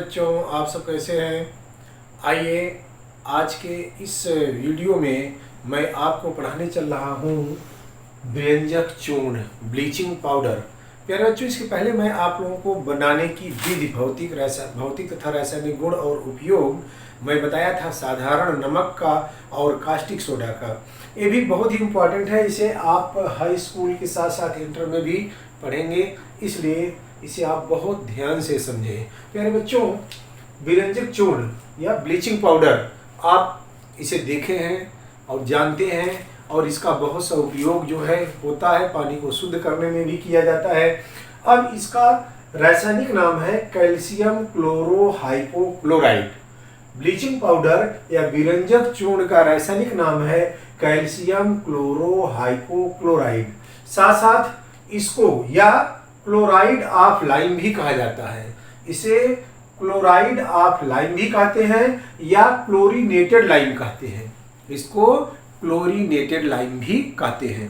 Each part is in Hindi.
बच्चों, आप सब कैसे हैं। आइए आज के इस वीडियो में मैं आपको पढ़ाने चल रहा हूँ व्यंजक चूर्ण ब्लीचिंग पाउडर। प्यारे बच्चों, इसके पहले मैं आप लोगों को बनाने की विधि भौतिक तथा रासायनिक गुण और उपयोग मैं बताया था, साधारण नमक का और कास्टिक सोडा का। ये भी बहुत ही इम्पोर्टेंट है, इसे आप हाई स्कूल के साथ साथ इंटर में भी पढ़ेंगे, इसलिए इसे आप बहुत ध्यान से समझें। प्यारे बच्चों, व्यंजक चूर्ण या ब्लीचिंग पाउडर आप इसे देखे हैं और जानते हैं, और इसका बहुत सा उपयोग जो है होता है, पानी को शुद्ध करने में भी किया जाता है। अब इसका रासायनिक नाम है कैल्शियम क्लोरोहाइपोक्लोराइड। ब्लीचिंग पाउडर या व्यंजक चूर्ण का रासायनिक नाम है कैल्शियम क्लोरोहाइपोक्लोराइड। साथ साथ इसको या क्लोराइड ऑफ लाइम भी कहा जाता है। इसे क्लोराइड ऑफ लाइम भी कहते हैं या क्लोरीनेटेड लाइम कहते हैं। इसको क्लोरीनेटेड लाइम भी कहते हैं।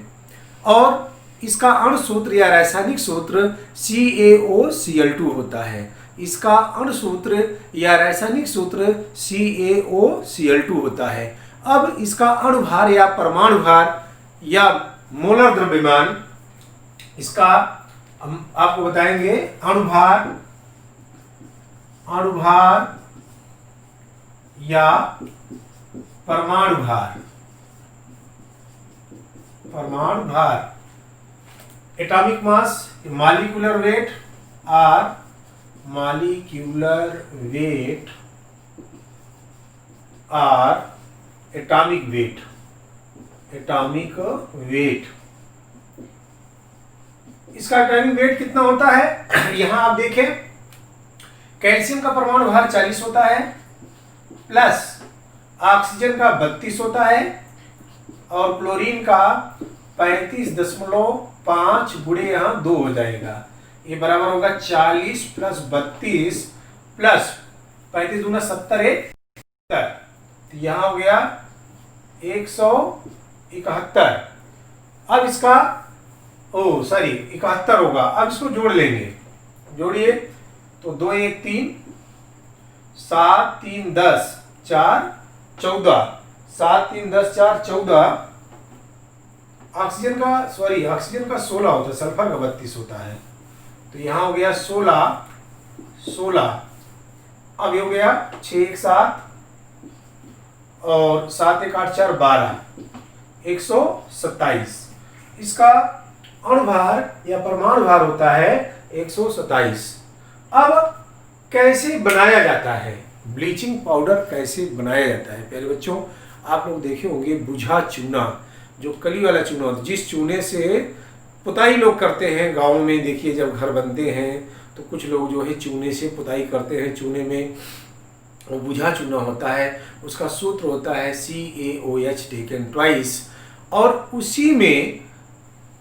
और इसका अणु सूत्र या रासायनिक सूत्र CaOCl2 होता है। इसका अणु सूत्र या रासायनिक सूत्र CaOCl2 होता है। अब इसका अणुभार या परमाणु भार या मोलर द्रव्यमान, इसका हम आपको बताएंगे। अणुभार या परमाणु भार, एटॉमिक मास, मॉलिक्यूलर वेट और एटॉमिक वेट। इसका एटॉमिक वेट कितना होता है, यहां आप देखें। कैल्शियम का परमाणु भार 40 होता है, प्लस ऑक्सीजन का 32 होता है, और क्लोरीन का 35.5 गुणे यहाँ 2 हो जाएगा। ये बराबर होगा 40 प्लस 32 प्लस 35 दूना 70 तो यहाँ हो गया 171। अब इसका 71 होगा। अब इसको जोड़ लेंगे, जोड़िए तो 2 1 3 7 3 10 4 14, 7 3 10 4 14। ऑक्सीजन का 16 होता है, सल्फर का 32 होता है, तो यहां हो गया 16। अब ये हो गया 6 1 7 और 7 1 8 4 12, 127। इसका अणुभार या परमाणु भार होता है 127। अब कैसे बनाया जाता है ब्लीचिंग पाउडर, कैसे बनाया जाता है। प्यारे बच्चों, आप लोग देखे होंगे बुझा चूना, जो कली वाला चूना होता है, जिस चूने से पुताई लोग करते हैं गाँव में। देखिए, जब घर बनते हैं तो कुछ लोग जो है चूने से पुताई करते हैं। चूने में वो बुझा चूना होता है, उसका सूत्र होता है CaOH टेकन ट्वाइस, और उसी में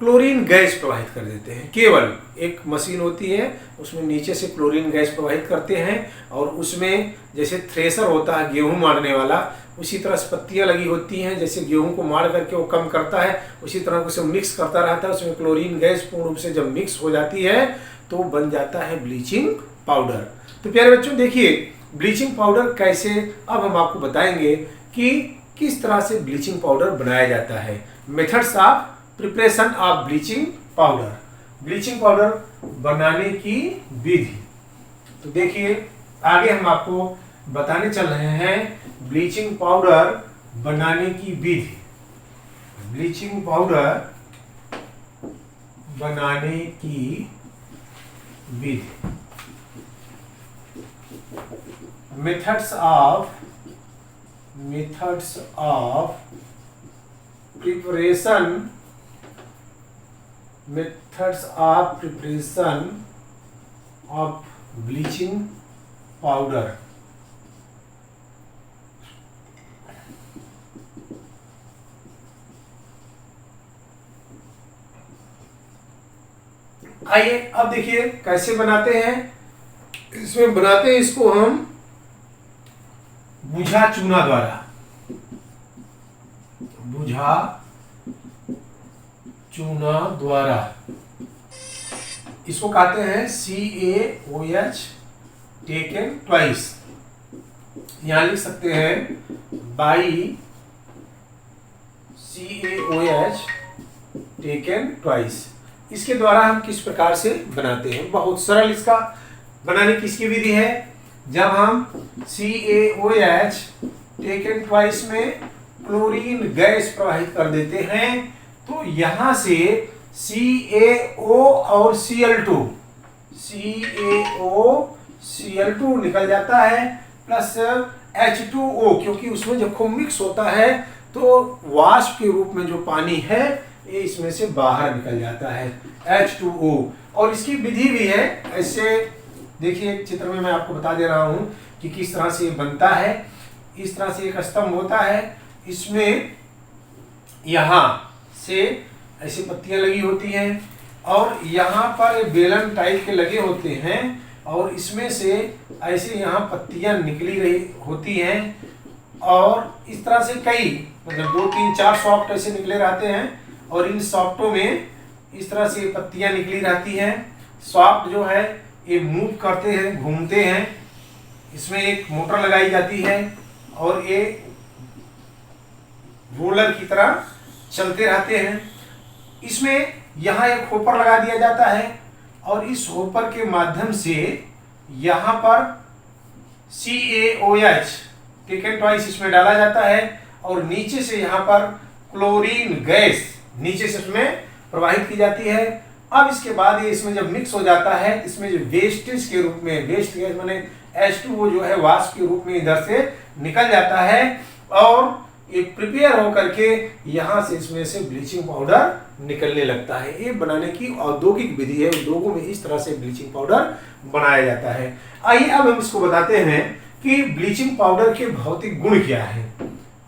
क्लोरीन गैस प्रवाहित कर देते हैं। केवल एक मशीन होती है, उसमें नीचे से क्लोरीन गैस प्रवाहित करते हैं, और उसमें जैसे थ्रेसर होता है गेहूं मारने वाला, उसी तरह पत्तियां लगी होती हैं, जैसे गेहूं को मार करके वो कम करता है, उसी तरह उसे मिक्स करता रहता है। उसमें क्लोरीन गैस पूर्ण रूप से जब मिक्स हो जाती है तो बन जाता है ब्लीचिंग पाउडर। तो प्यारे बच्चों, देखिए ब्लीचिंग पाउडर कैसे, अब हम आपको बताएंगे कि किस तरह से ब्लीचिंग पाउडर बनाया जाता है। Methods of preparation of bleaching powder, bleaching powder बनाने की विधि। तो देखिए, आगे हम आपको बताने चल रहे हैं ब्लीचिंग पाउडर बनाने की विधि। ब्लीचिंग पाउडर बनाने की विधि, methods of preparation of bleaching powder. आइए अब देखिए कैसे बनाते हैं। इसमें बनाते हैं इसको हम बुझा चूना द्वारा। इसको कहते हैं CaOH टेकन ट्वाइस, यहां लिख सकते हैं बाई CaOH टेकन ट्वाइस। इसके द्वारा हम किस प्रकार से बनाते हैं, बहुत सरल इसका बनाने की इसकी विधि है। जब हम CaOH टेकन ट्वाइस में क्लोरीन गैस प्रवाहित कर देते हैं तो यहां से CaO और Cl2 निकल जाता है, प्लस H2O, क्योंकि उसमें जब खूब मिक्स होता है तो वाष्प के रूप में जो पानी है ये इसमें से बाहर निकल जाता है, H2O। और इसकी विधि भी है, ऐसे देखिए चित्र में मैं आपको बता दे रहा हूं कि किस तरह से ये बनता है। इस तरह से एक स्तंभ होता है, इसमें यहां से ऐसी पत्तियां लगी होती हैं और यहाँ पर बेलन टाइप के लगे होते हैं और इसमें से ऐसे यहाँ पत्तियां निकली रही होती हैं और इस तरह से कई मतलब 2 3 4 सॉफ्ट ऐसे निकले रहते हैं और इन सॉफ्टों में इस तरह से पत्तियां निकली रहती हैं। सॉफ्ट जो है ये मूव करते हैं, घूमते हैं, इसमें एक मोटर लगाई जाती है और ये रोलर की तरह चलते रहते हैं। इसमें यहाँ एक होपर लगा दिया जाता है और इस होपर के माध्यम से यहाँ पर CaOH टेकन ट्वाइस इसमें डाला जाता है और नीचे से यहाँ पर क्लोरीन गैस नीचे से उसमें प्रवाहित की जाती है। अब इसके बाद ये इसमें जब मिक्स हो जाता है, इसमें जो वेस्टेज के रूप में, वेस्ट गैस माने H2O जो है वाष्प के रूप में इधर से निकल जाता है और ये प्रिपेयर होकर के यहाँ से इसमें से ब्लीचिंग पाउडर निकलने लगता है। ये बनाने की औद्योगिक विधि है, उद्योगों में इस तरह से ब्लीचिंग पाउडर बनाया जाता है। आइए अब हम इसको बताते हैं कि ब्लीचिंग पाउडर के भौतिक गुण क्या है।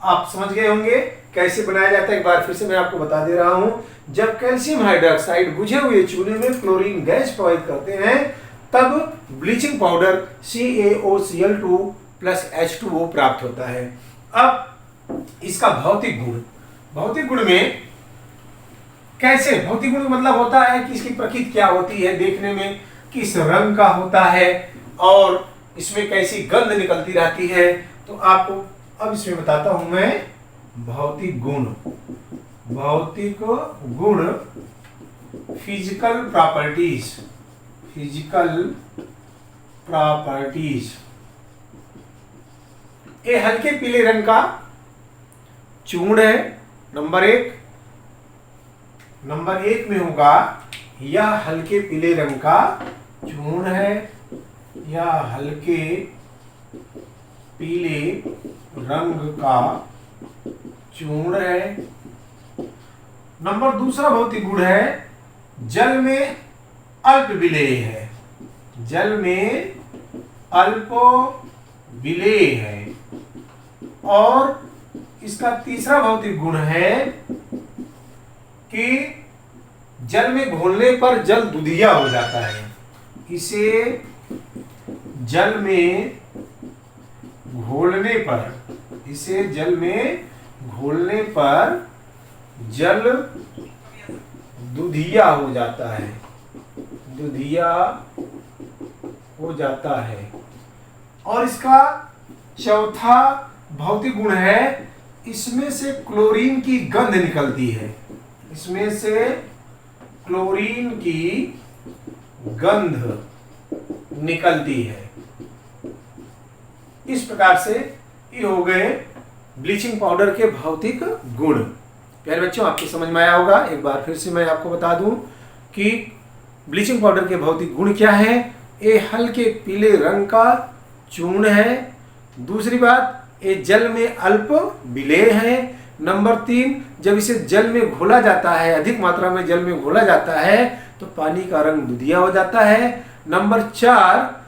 आप समझ गए होंगे कैसे बनाया जाता है, एक बार फिर से मैं आपको बता दे रहा हूं। जब कैल्शियम हाइड्रोक्साइड बुझे हुए चूल्हे में क्लोरीन गैस प्रवाहित करते हैं तब bleaching powder CaOCl2 plus H2O प्राप्त होता है। अब इसका भौतिक गुण में कैसे, भौतिक गुण मतलब होता है कि इसकी प्रकृति क्या होती है, देखने में किस रंग का होता है और इसमें कैसी गंध निकलती रहती है। तो आपको अब इसमें बताता हूं मैं भौतिक गुण फिजिकल प्रॉपर्टीज। ये हल्के पीले रंग का चूर्ण है, नंबर एक में होगा यह हल्के पीले रंग का चूर्ण है, यह हल्के पीले रंग का चूर्ण है। नंबर दूसरा भौतिक गुण है जल में अल्प विलेय है, जल में अल्प विलेय है। और इसका तीसरा भौतिक गुण है कि जल में घोलने पर जल दुधिया हो जाता है, इसे जल में घोलने पर जल दुधिया हो जाता है। और इसका चौथा भौतिक गुण है इसमें से क्लोरीन की गंध निकलती है, इसमें से क्लोरीन की गंध निकलती है। इस प्रकार से ये हो गए ब्लीचिंग पाउडर के भौतिक गुण। प्यारे बच्चों आपको समझ में आया होगा, एक बार फिर से मैं आपको बता दूं कि ब्लीचिंग पाउडर के भौतिक गुण क्या है। ये हल्के पीले रंग का चूर्ण है। दूसरी बात, ये जल में अल्प विलेय है। नंबर 3, जब इसे जल में घोला जाता है, अधिक मात्रा में जल में घोला जाता है तो पानी का रंग दुधिया हो जाता है। नंबर 4,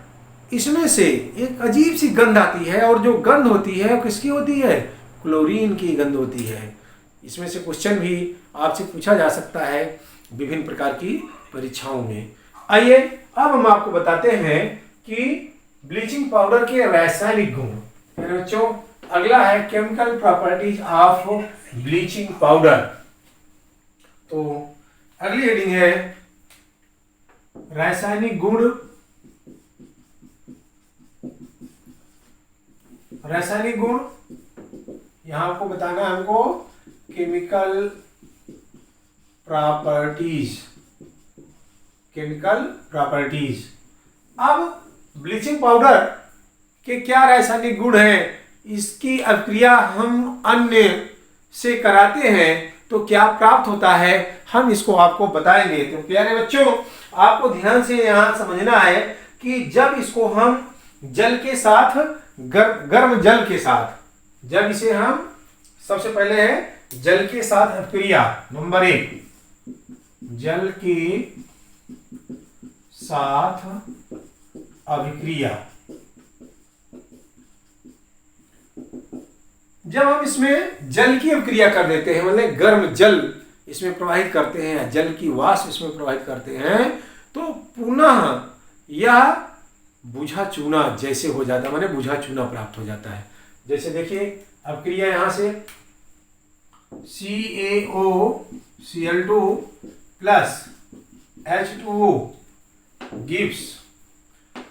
इसमें से एक अजीब सी गंध आती है और जो गंध होती है वो किसकी होती है, क्लोरीन की गंध होती है। इसमें से क्वेश्चन भी आपसे पूछा जा सकता है विभिन्न प्रकार की परीक्षाओं में। आइए अब हम आपको बताते हैं कि ब्लीचिंग पाउडर के रासायनिक गुण। बच्चों अगला है chemical properties of bleaching powder. तो अगली हेडिंग है रासायनिक गुण रासायनिक गुण, यहां आपको बताना है हमको केमिकल प्रॉपर्टीज, केमिकल प्रॉपर्टीज। अब ब्लीचिंग पाउडर के क्या रासायनिक गुण हैं, इसकी अभिक्रिया हम अन्य से कराते हैं तो क्या प्राप्त होता है, हम इसको आपको बताएंगे। तो प्यारे बच्चों, आपको ध्यान से यहां समझना है कि जब इसको हम जल के साथ गर्म जल के साथ, जब इसे हम सबसे पहले है जल के साथ अभिक्रिया, नंबर 1 जल के साथ अभिक्रिया, जब हम इसमें जल की अभिक्रिया कर देते हैं, मतलब गर्म जल इसमें प्रवाहित करते हैं, जल की वाष्प इसमें प्रवाहित करते हैं, तो पुनः यह बुझा चूना जैसे हो जाता है, माने बुझा चूना प्राप्त हो जाता है। जैसे देखिए अभिक्रिया यहां से CaOCl2 प्लस H2O गिव्स,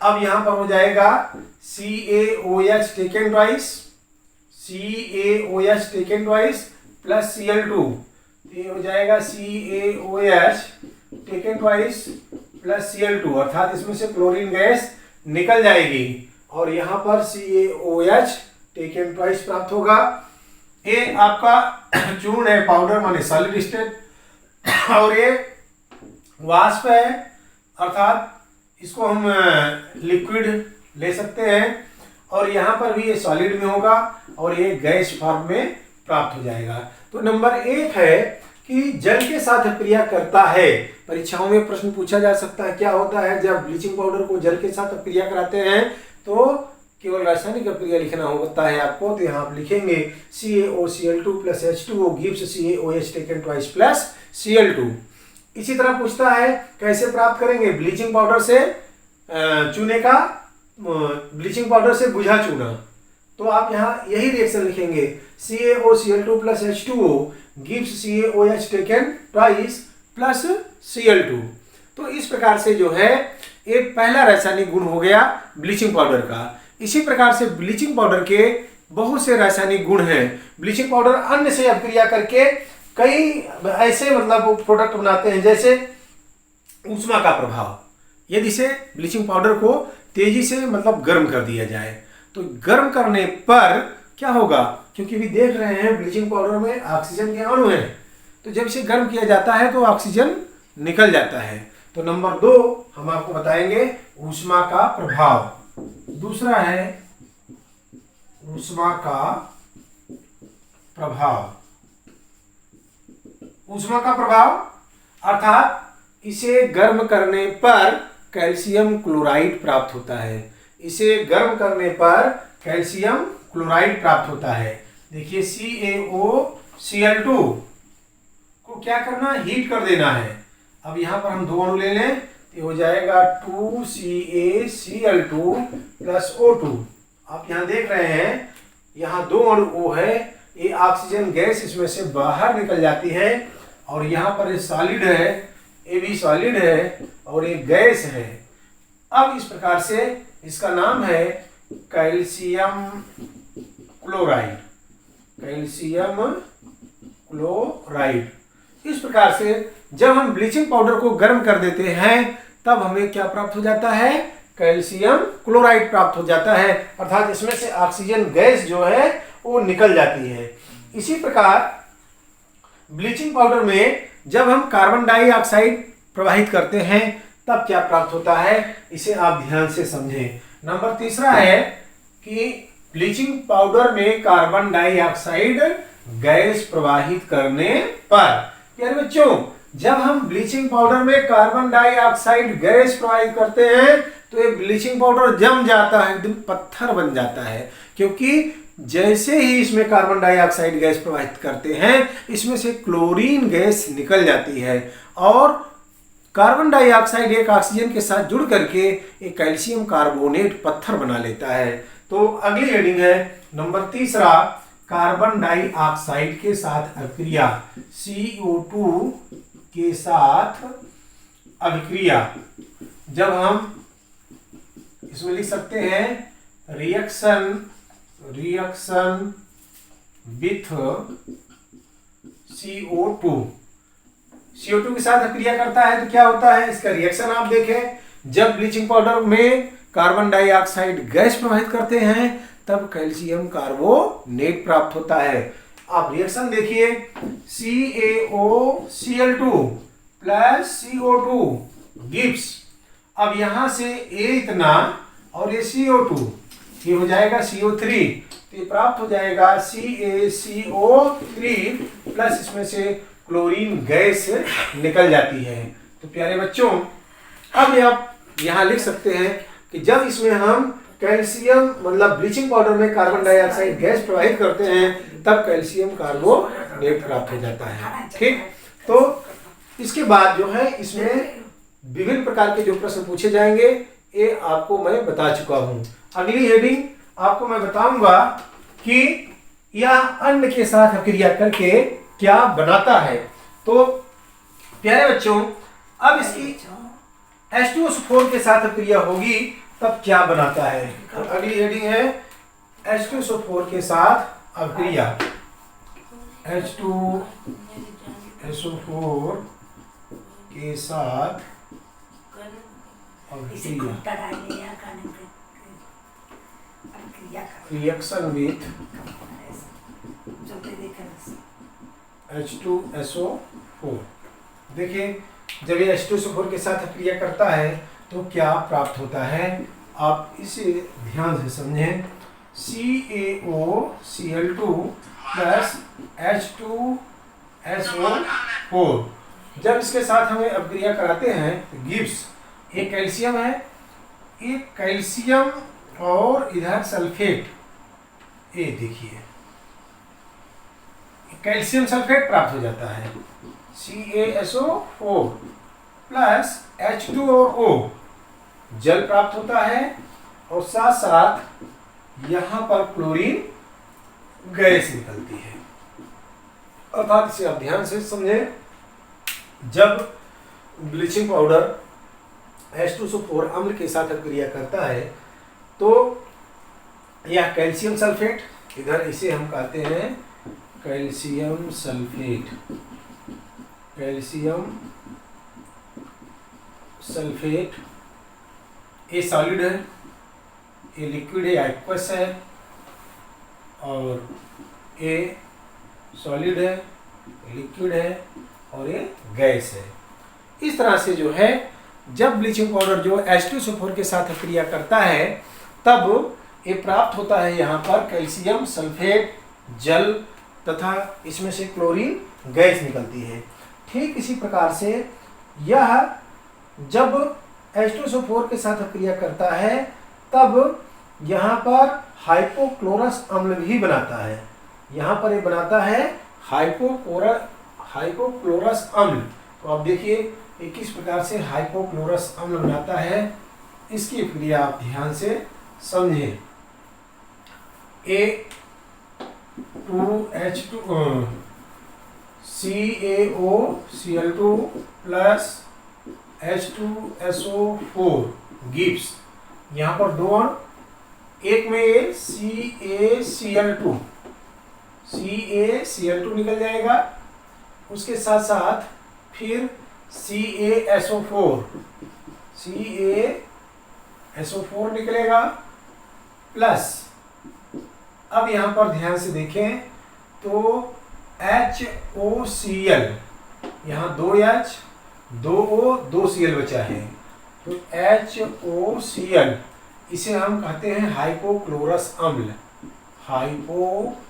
अब यहां पर हो जाएगा CaOH taken twice, CaOH taken twice plus Cl2, ये हो जाएगा CaOH taken twice plus Cl2, अर्थात इसमें से क्लोरीन गैस निकल जाएगी और यहां पर CaOH टेकन ट्वाइस प्राप्त होगा। ये आपका चूर्ण है, पाउडर माने सॉलिड स्टेट, और ये वाष्प है, अर्थात इसको हम लिक्विड ले सकते हैं, और यहां पर भी ये सॉलिड में होगा और ये गैस फॉर्म में प्राप्त हो जाएगा। तो नंबर 1 है कि जल के साथ अभिक्रिया करता है। परीक्षाओं में प्रश्न पूछा जा सकता है क्या होता है जब ब्लीचिंग पाउडर को जल के साथ अभिक्रिया कराते हैं, तो केवल रासायनिक अभिक्रिया लिखना होता है आपको। तो यहाँ आप लिखेंगे CaOCl2 plus H2O gives CaOH taken twice plus Cl2। इसी तरह पूछता है कैसे प्राप्त करेंगे ब्लीचिंग पाउडर से चूने का, ब्लीचिंग पाउडर से बुझा चूना, तो आप यहाँ यही रिएक्शन लिखेंगे CaOCl2 plus H2O gives CaOH taken twice plus Cl2। तो इस प्रकार से जो है एक पहला रासायनिक गुण हो गया ब्लीचिंग पाउडर का। इसी प्रकार से ब्लीचिंग पाउडर के बहुत से रासायनिक गुण हैं। ब्लीचिंग पाउडर अन्य से अभिक्रिया करके कई ऐसे मतलब प्रोडक्ट बनाते हैं, जैसे ऊष्मा का प्रभाव, यदि से ब्लीचिंग पाउडर को तेजी से मतलब गर्म कर दिया जाए तो गर्म करने पर क्या होगा, क्योंकि भी देख रहे हैं ब्लीचिंग पाउडर में ऑक्सीजन के अणु हैं, तो जब इसे गर्म किया जाता है तो ऑक्सीजन निकल जाता है। तो नंबर 2 हम आपको बताएंगे ऊष्मा का प्रभाव। दूसरा है ऊष्मा का प्रभाव। ऊष्मा का प्रभाव अर्थात इसे गर्म करने पर कैल्शियम क्लोराइड प्राप्त होता है। इसे गर्म करने पर कैल्शियम क्लोराइड प्राप्त होता है। देखिए CaOCl2 को क्या करना, हीट कर देना है। अब यहां पर हम 2 अणु ले लें, ये हो जाएगा 2CaCl2 प्लस O2। आप यहां देख रहे हैं यहाँ 2 अणु O है, ये ऑक्सीजन गैस इसमें से बाहर निकल जाती है, और यहाँ पर ये सॉलिड है, ये भी सॉलिड है और ये गैस है। अब इस प्रकार से इसका नाम है कैल्शियम क्लोराइड, कैल्शियम क्लोराइड। इस प्रकार से जब हम ब्लीचिंग पाउडर को गर्म कर देते हैं तब हमें क्या प्राप्त हो जाता है, कैल्शियम क्लोराइड प्राप्त हो जाता है, अर्थात इसमें से ऑक्सीजन गैस जो है वो निकल जाती है। इसी प्रकार ब्लीचिंग पाउडर में जब हम कार्बन डाइऑक्साइड प्रवाहित करते हैं तब क्या प्राप्त होता है, इसे आप ध्यान से समझें। नंबर 3 है कि ब्लीचिंग पाउडर में कार्बन डाइऑक्साइड गैस प्रवाहित करने पर, यार बच्चों जब हम ब्लीचिंग पाउडर में कार्बन डाइऑक्साइड गैस प्रवाहित करते हैं तो ये ब्लीचिंग पाउडर जम जाता है, एकदम पत्थर बन जाता है, क्योंकि जैसे ही इसमें कार्बन डाइऑक्साइड गैस प्रवाहित करते हैं इसमें से क्लोरीन गैस निकल जाती है, और कार्बन डाइऑक्साइड एक ऑक्सीजन के साथ जुड़ करके एक कैल्शियम कार्बोनेट पत्थर बना लेता है। तो अगली हेडिंग है नंबर 3 कार्बन डाइऑक्साइड के साथ अभिक्रिया, CO2 के साथ अभिक्रिया। जब हम इसमें लिख सकते हैं reaction reaction with CO2, CO2 के साथ क्रिया करता है तो क्या होता है, इसका रिएक्शन आप देखें। जब ब्लीचिंग पाउडर में कार्बन डाइऑक्साइड गैस प्रवाहित करते हैं तब कैल्शियम कार्बोनेट प्राप्त होता है। आप रिएक्शन देखिए, CaOCl2 प्लस CO2 गिव्स, अब यहां से A इतना और ये CO2, ये हो जाएगा CO3, तो ये प्राप्त हो जाएगा CaCO3 प्लस इसमें से क्लोरीन गैस निकल जाती है। तो प्यारे बच्चों, अब आप यहाँ लिख सकते हैं कि जब इसमें हम कैल्शियम मतलब ब्लीचिंग पाउडर में कार्बन डाइऑक्साइड गैस प्रवाहित करते हैं तब कैल्शियम कार्बोनेट प्राप्त हो जाता है। ठीक, तो इसके बाद जो है इसमें विभिन्न प्रकार के जो प्रश्न पूछे जाएंगे ये आपको मैं बता चुका हूं। अगली हेडिंग आपको मैं बताऊंगा कि यह अन्न के साथ क्रिया करके क्या बनाता है। तो प्यारे बच्चों, अब इसकी H2SO4 के साथ क्रिया होगी तब क्या बनाता है। तो अगली हेडिंग है H2SO4 के साथ अभिक्रिया। H2SO4 के साथ रिएक्शन विथ H2SO4। देखिए, जब ये H2SO4 के साथ क्रिया करता है तो क्या प्राप्त होता है, आप इसे ध्यान से समझें। CaOCl2 प्लस H2SO4, जब इसके साथ हमें अपक्रिया कराते हैं तो गिव्स, एक कैल्शियम है, एक कैल्शियम और इधर सल्फेट, ये देखिए कैल्शियम सल्फेट प्राप्त हो जाता है। CaSO4 प्लस H2 और O, जल प्राप्त होता है और साथ साथ यहां पर क्लोरीन गैस निकलती है। अर्थात इसे आप ध्यान से समझें, जब ब्लीचिंग पाउडर H2SO4 अम्ल के साथ क्रिया करता है तो यह कैल्शियम सल्फेट, इधर इसे हम कहते हैं कैल्शियम सल्फेट, कैल्शियम सल्फेट, ये सॉलिड है, ये लिक्विड है, एक्वस है, और ये सॉलिड है, लिक्विड है, और ये गैस है। इस तरह से जो है जब ब्लीचिंग पाउडर जो H2SO4 के साथ क्रिया करता है तब ये प्राप्त होता है यहाँ पर कैल्शियम सल्फेट, जल तथा इसमें से क्लोरीन गैस निकलती है। ठीक इसी प्रकार से यह जब H2SO4 के साथ क्रिया करता है तब यहाँ पर हाइपोक्लोरस अम्ल भी बनाता है। यहाँ पर ये बनाता है हाइपोक्लोरस अम्ल। तो आप देखिए ये किस प्रकार से हाइपोक्लोरस अम्ल बनाता है, इसकी क्रिया आप ध्यान से समझें। CaOCl2 प्लस H2SO4 गिव्स, यहाँ पर दो अणु, एक में ये CaCl2 निकल जाएगा, उसके साथ साथ फिर CaSO4 निकलेगा, प्लस अब यहाँ पर ध्यान से देखें तो HOCl, यहाँ 2H 2O 2Cl बचा है, तो HOCl इसे हम कहते हैं हाइपोक्लोरस अम्ल, हाइपोक्लोरस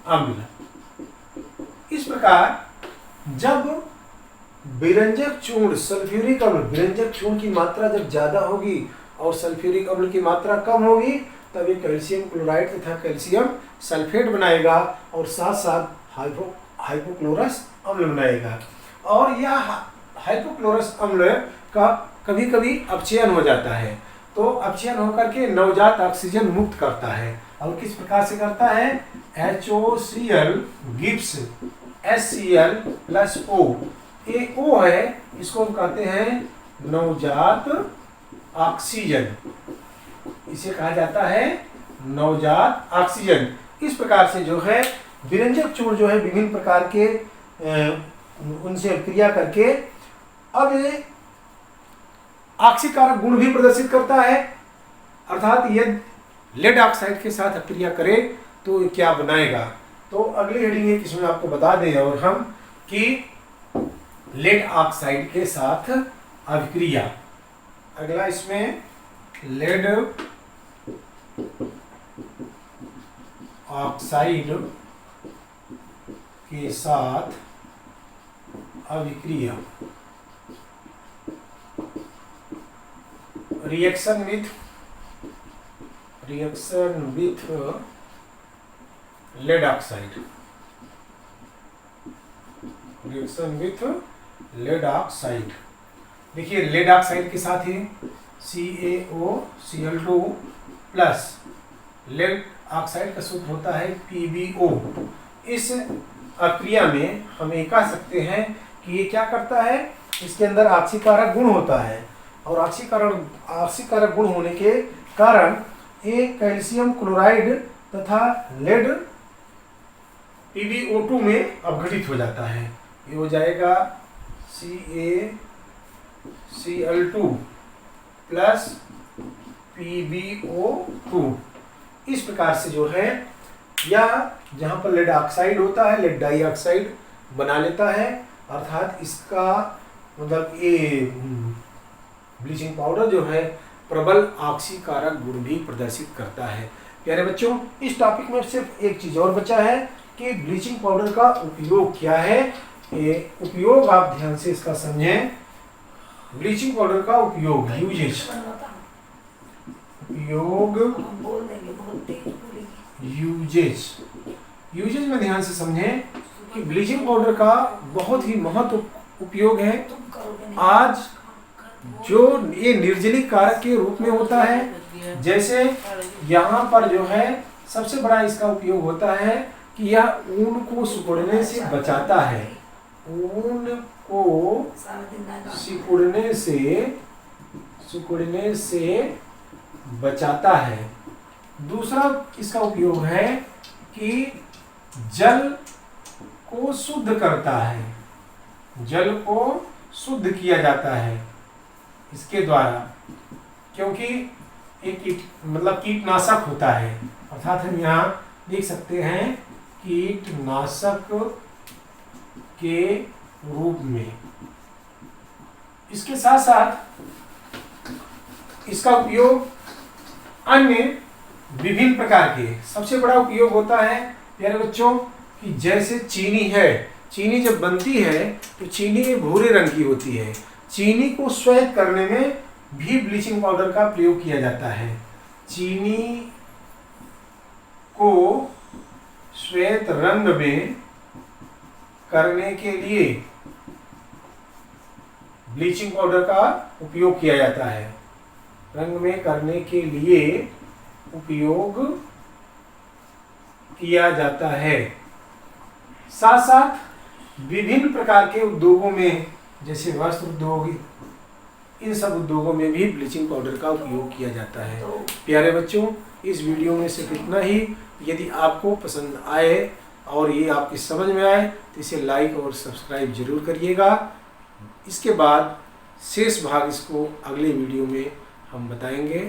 अम्ल। इस प्रकार जब विरंजक चूर्ण सल्फ्यूरिक अम्ल, विरंजक चूर्ण की मात्रा जब ज्यादा होगी और सल्फ्यूरिक अम्ल की मात्रा कम होगी तब ये कैल्शियम क्लोराइड तथा कैल्शियम सल्फेट बनाएगा और साथ साथ हाइपोक्लोरस अम्ल बनाएगा। और यह हाइपोक्लोरस अम्ल का कभी कभी अपचयन हो जाता है, तो अपचयन होकर के नवजात ऑक्सीजन मुक्त करता है। और किस प्रकार से करता है, HOCl gives HCl plus O, ये O है, इसको हम कहते हैं नवजात ऑक्सीजन। इसे कहा जाता है नवजात ऑक्सीजन। इस प्रकार से जो है विरंजक चूर्ण जो है विभिन्न प्रकार के उनसे अभिक्रिया करके अब ये ऑक्सीकारक गुण भी प्रदर्शित करता है। अर्थात यदि लेड ऑक्साइड के साथ अभिक्रिया करे तो क्या बनाएगा। तो अगली हेडिंग है इसमें आपको बता दें और हम कि लेड ऑक्साइड के साथ अभिक्रिया। अगला इसमें लेड ऑक्साइड के साथ अभिक्रिया, reaction with lead oxide, reaction with lead oxide. देखिए लेड ऑक्साइड के साथ है CaOCl2 प्लस लेड ऑक्साइड का सूत्र होता है PbO। इस अक्रिया में हम ये कह सकते हैं कि ये क्या करता है, इसके अंदर ऑक्सीकारक गुण होता है और ऑक्सीकारक गुण होने के कारण ये कैल्शियम क्लोराइड तथा लेड PbO2 में अपघटित हो जाता है। ये हो जाएगा CaCl2 प्लस PbO2। इस प्रकार से जो है या जहां पर लेड ऑक्साइड होता है लेड डाइऑक्साइड बना लेता है। अर्थात इसका मतलब ये ब्लीचिंग पाउडर जो है प्रबल ऑक्सीकारक गुण भी प्रदर्शित करता है। प्यारे बच्चों, इस टॉपिक में सिर्फ एक चीज और बचा है कि ब्लीचिंग पाउडर का उपयोग क्या है। ये उपयोग आप ध्यान से इसका समझें। ब्लीचिंग पाउडर का उपयोग यूजेज में ध्यान से समझें कि ब्लीचिंग पाउडर का बहुत ही महत्व उपयोग है। आज जो ये निर्जलीक कारक के रूप में होता है, जैसे यहाँ पर जो है सबसे बड़ा इसका उपयोग होता है कि यह ऊन को सिकुड़ने से बचाता है, ऊन को सिकुड़ने से बचाता है। दूसरा इसका उपयोग है कि जल को शुद्ध करता है, जल को शुद्ध किया जाता है इसके द्वारा, क्योंकि एक कीटनाशक होता है। अर्थात हम यहाँ देख सकते हैं कीटनाशक के रूप में। इसके साथ साथ इसका उपयोग अन्य विभिन्न प्रकार के, सबसे बड़ा उपयोग होता है प्यारे बच्चों कि जैसे चीनी है, चीनी जब बनती है तो चीनी भूरे रंग की होती है। चीनी को श्वेत करने में भी ब्लीचिंग पाउडर का प्रयोग किया जाता है। चीनी को श्वेत रंग में करने के लिए ब्लीचिंग पाउडर का उपयोग किया जाता है, रंग में करने के लिए उपयोग किया जाता है। साथ साथ विभिन्न प्रकार के उद्योगों में, जैसे वस्त्र उद्योग, इन सब उद्योगों में भी ब्लीचिंग पाउडर का उपयोग किया जाता है। प्यारे बच्चों, इस वीडियो में सिर्फ इतना ही। यदि आपको पसंद आए और ये आपकी समझ में आए तो इसे लाइक और सब्सक्राइब जरूर करिएगा। इसके बाद शेष भाग इसको अगले वीडियो में हम बताएंगे।